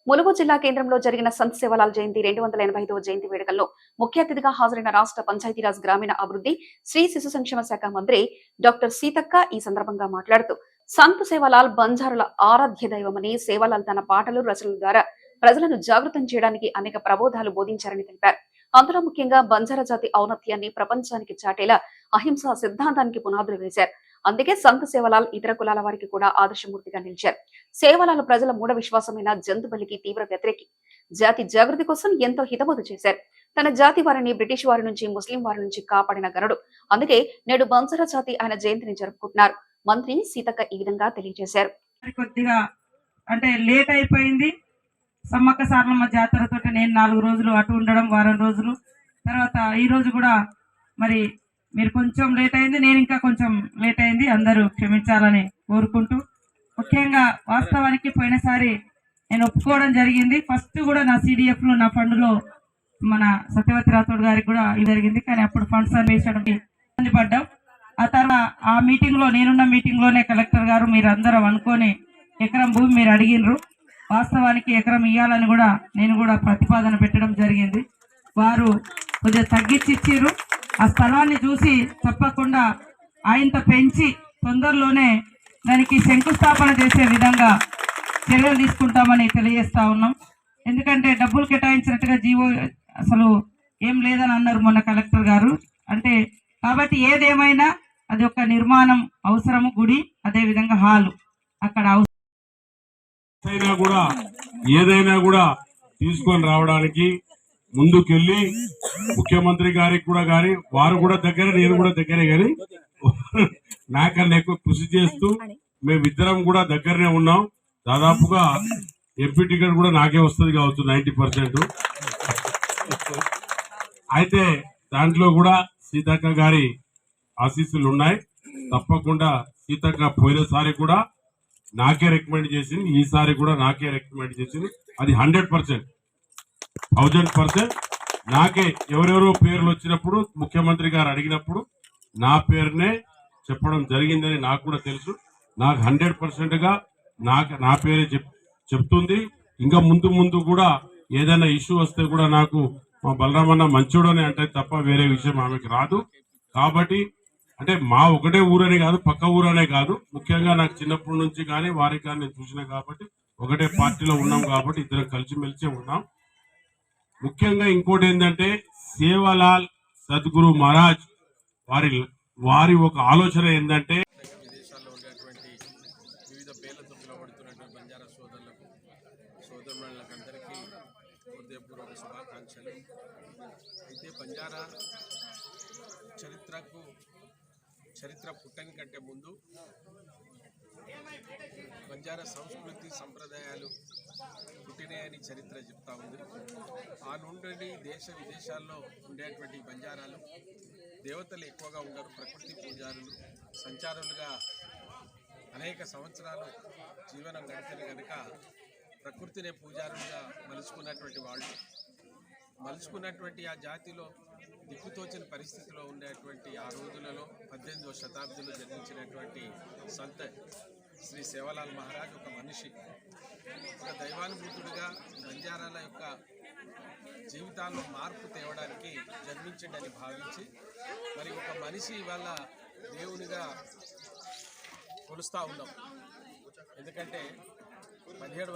ములుగు జిల్లా కేంద్రంలో జరిగిన సంత్ సేవలాల్ జయంతి 285వ జయంతి వేడుకల్లో ముఖ్య అతిథిగా హాజరైన రాష్ట్ర పంచాయతీరాజ్ గ్రామీణ అభివృద్ధి శ్రీ శిశు సంక్షేమ శాఖ మంత్రి డాక్టర్ సీతక్క ఈ సందర్భంగా మాట్లాడుతూ సంత్ సేవలాల్ బంజారుల ఆరాధ్య దైవమని, సేవలాల్ తన పాటలు రచనల ద్వారా ప్రజలను జాగృతం చేయడానికి అనేక ప్రబోధాలు బోధించారని తెలిపారు. అందులో ముఖ్యంగా బంజారా జాతి ఔన్నత్యాన్ని ప్రపంచానికి చాటేలా అహింసా సిద్ధాంతానికి పునాదులు వేశారు. అందుకే సంత్ సేవలాల్ ఇతర కులాల వారికి కూడా ఆదర్శమూర్తిగా నిలిచారు. సేవలాల్ ప్రజల మూఢ విశ్వాసమైన జంతు బలికి తీవ్ర వ్యతిరేకి. జాతి జాగృతి కోసం ఎంతో హితబోధ చేశారు. తన జాతి వారిని బ్రిటిష్ వారి నుంచి, ముస్లిం వారి నుంచి కాపాడిన గనుడు. అందుకే నేడు బంజారా జాతి ఆయన జయంతిని జరుపుకుంటున్నారు. మంత్రి సీతక్క ఈ విధంగా తెలియజేశారు. కొద్దిగా అంటే లేట్ అయిపోయింది. సమ్మక్క సారలమ్మ జాతరతో నేను 4 రోజులు అటు ఉండడం, వారం రోజులు తర్వాత ఈ రోజు కూడా మరి మీరు కొంచెం లేట్ అయింది, నేను ఇంకా కొంచెం లేట్ అయింది. అందరూ క్షమించాలని కోరుకుంటూ, ముఖ్యంగా వాస్తవానికి పోయినసారి నేను ఒప్పుకోవడం జరిగింది. ఫస్ట్ కూడా నా CDF లో నా ఫండ్లో మన సత్యవతి రాథోడ్ గారికి కూడా ఇది జరిగింది. కానీ అప్పుడు ఫండ్స్ అని వేసడానికి ఇబ్బంది పడ్డాం. ఆ తర్వాత ఆ మీటింగ్ లో, నేనున్న మీటింగ్ లోనే కలెక్టర్ గారు మీరు అందరం అనుకొని ఎకరం భూమి మీరు అడిగినరు. వాస్తవానికి ఎకరం ఇవ్వాలని కూడా నేను కూడా ప్రతిపాదన పెట్టడం జరిగింది. వారు కొద్దిగా తగ్గించి ఇచ్చిర్రు. ఆ స్థలాన్ని చూసి తప్పకుండా ఆయనతో పెంచి తొందరలోనే దానికి శంకుస్థాపన చేసే విధంగా చర్యలు తీసుకుంటామని తెలియజేస్తా ఉన్నాం. ఎందుకంటే డబ్బులు కేటాయించినట్టుగా జీవో అసలు ఏం లేదని అన్నారు మొన్న కలెక్టర్ గారు. అంటే కాబట్టి ఏదేమైనా అది ఒక నిర్మాణం అవసరము, గుడి అదే విధంగా హాలు అక్కడ ఏదైనా కూడా తీసుకొని రావడానికి ముందుకెళ్ళి ముఖ్యమంత్రి గారికి కూడా కానీ వారు కూడా దగ్గర, నేను కూడా దగ్గరే, కానీ నాకన్నా ఎక్కువ కృషి చేస్తూ మేమిద్దరం కూడా దగ్గరనే ఉన్నాం. దాదాపుగా ఎంపీ టికెట్ కూడా నాకే వస్తుంది కావచ్చు 90%. అయితే దాంట్లో కూడా సీతక్క గారి ఆశీస్సులు ఉన్నాయి. తప్పకుండా సీతక్క పోయినసారి కూడా నాకే రికమెండ్ చేసింది, ఈసారి కూడా నాకే రికమెండ్ చేసింది. అది 100%, 1000% నాకే. ఎవరెవరో పేర్లు వచ్చినప్పుడు ముఖ్యమంత్రి గారు అడిగినప్పుడు నా పేరునే చెప్పడం జరిగిందని నాకు కూడా తెలుసు. నాకు 100%గా నా పేరే చెప్తుంది. ఇంకా ముందు కూడా ఏదైనా ఇష్యూ వస్తే కూడా నాకు మా బలరామన్న మంచోడని అంటే తప్ప వేరే విషయం ఆమెకు రాదు. కాబట్టి అంటే మా ఒకటే ఊరనే కాదు, పక్క ఊరనే కాదు, ముఖ్యంగా నాకు చిన్నప్పటి నుంచి కానీ వారికి కానీ నేను చూసిన కాబట్టి ఒకటే పార్టీలో ఉన్నాం కాబట్టి ఇద్దరం కలిసిమెలిసే ఉన్నాం. ముఖ్యంగా ఇంకోటి ఏంటంటే సేవలాల్ సద్గురు మహారాజ్ వారి ఒక ఆలోచన ఏంటంటే విదేశాల్లో ఉండేటువంటి వివిధ పేర్లతో పిలువబడుతున్నటువంటి బంజారా సోదరులకు, సోదరులకు అందరికీ హృదయపూర్వక శుభాకాంక్షలు. అయితే బంజారా చరిత్ర పుట్టని కంటే ముందు బంజారా సంస్కృతి సంప్రదాయాలు పుట్టినాయని చరిత్ర చెప్తా ఉంది. ఆ నుండి దేశ విదేశాల్లో ఉండేటువంటి బంజారాలు దేవతలు ఎక్కువగా ఉండరు, ప్రకృతి పూజారులు, సంచారులుగా అనేక సంవత్సరాలు జీవనం గడిపిన కనుక ప్రకృతినే పూజారులుగా మలుచుకున్నటువంటి వాళ్ళు, మలుచుకున్నటువంటి ఆ జాతిలో దిక్కుతోచిన పరిస్థితిలో ఉండేటువంటి ఆ రోజులలో 18వ శతాబ్దిలో జన్మించినటువంటి సంత్ శ్రీ సేవలాల్ మహారాజ్ ఒక మనిషి, ఒక దైవానుభూతుడిగా బంజారాల యొక్క జీవితాల్లో మార్పు తేవడానికి జన్మించిండని భావించి మరి ఒక మనిషి ఇవాళ దేవునిగా కొలుస్తూ ఉన్నాం. ఎందుకంటే 17